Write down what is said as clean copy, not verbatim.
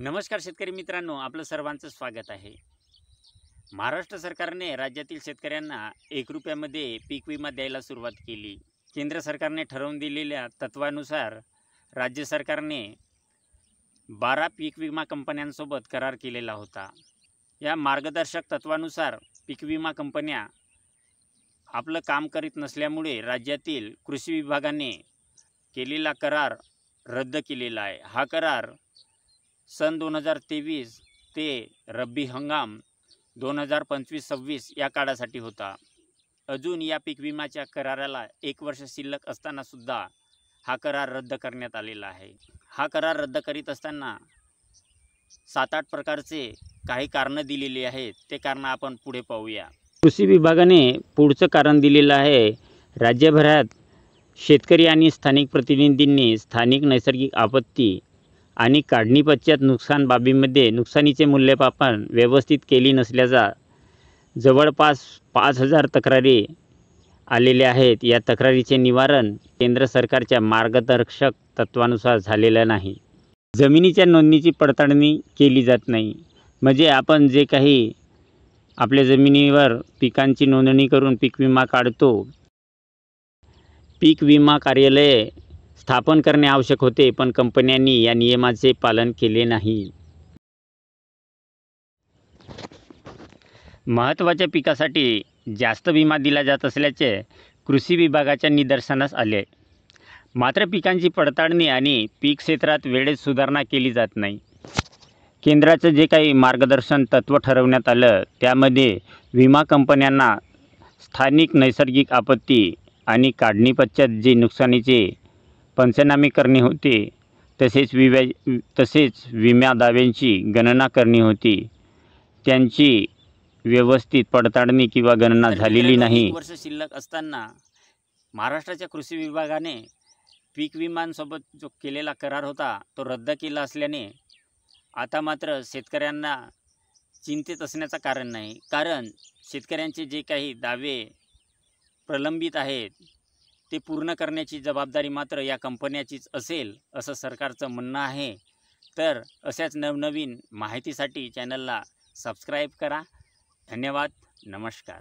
नमस्कार शेतकरी मित्रांनो, आपलं सर्वांचं स्वागत आहे। महाराष्ट्र सरकारने राज्यातील शेतकऱ्यांना 1 रुपयामध्ये पीक विमा द्यायला सुरुवात केली। केंद्र सरकारने ठरवून दिलेल्या तत्वानुसार राज्य सरकारने 12 पीक विमा कंपन्यांसोबत करार केलेला होता। या मार्गदर्शक तत्वानुसार पीक विमा कंपन्या आपलं काम करीत नसल्यामुळे राज्यातील कृषी विभागाने केलेला करार रद्द केलेला आहे। हा करार सन 2023 ते रब्बी हंगाम 2025-26 या काळासाठी होता। अजून या पीक विम्याच्या कराराला 1 वर्ष शिल्लक असताना सुद्धा हा करार रद्द करण्यात आलेला आहे। हा करार रद्द करीत असताना 7-8 प्रकारचे काही कारणं दिलेली आहेत। ते कारण आपण पुढे पाहूया। कृषी विभागाने पुढचं कारण दिलेलं आहे, राज्यभरात शेतकरी आणि स्थानिक प्रतिनिधींनी स्थानिक नैसर्गिक आपत्ती आणि काढणी पश्चात नुकसान बाबीमध्ये नुकसानीचे मूल्यमापन व्यवस्थित केली नसल्याचा जवळपास 5000 तक्रारी आलेल्या आहेत। या तक्रारीचे निवारण केंद्र सरकारच्या मार्गदर्शक तत्वानुसार झालेलं नाही। जमिनीच्या नोंदणीची पडताळणी केली जात नाही। म्हणजे आपण जे काही आपल्या जमिनीवर पिकांची नोंदणी करून पीक विमा काढतो, पीक विमा कार्यालय स्थापन करणे आवश्यक होते, पण कंपन्यांनी या नियमाचे पालन केले नाही। महत्त्वाच्या पिकासाठी जास्त विमा दिला जात असल्याचे कृषी विभागाच्या निदर्शनास आले। मात्र पिकांची पडताळणी आणि पीक क्षेत्रात वेळेत सुधारणा केली जात नाही। केंद्राचं जे काही मार्गदर्शन तत्त्व ठरवण्यात आलं, त्यामध्ये विमा कंपन्यांना स्थानिक नैसर्गिक आपत्ती आणि काढणी पश्चात जे नुकसानीचे पंचनामे करणे होते, तसेच विमा दाव्यांची गणना करणी होती, त्यांची व्यवस्थित पडताळणी किंवा गणना झालेली नाही। 1 वर्ष शिल्लक असताना महाराष्ट्राच्या कृषी विभागाने पीक विम्यांसोबत जो केलेला करार होता तो रद्द केला असल्याने आता मात्र शेतकऱ्यांना चिंतेत असण्याचं कारण नाही। कारण शेतकऱ्यांचे जे काही दावे प्रलंबित आहेत ते पूर्ण करण्याची जबाबदारी मात्र या कंपन्याचीच असेल, असं सरकारचं म्हणणं आहे। तर अशाच नवनवीन माहितीसाठी चॅनलला सबस्क्राईब करा। धन्यवाद। नमस्कार।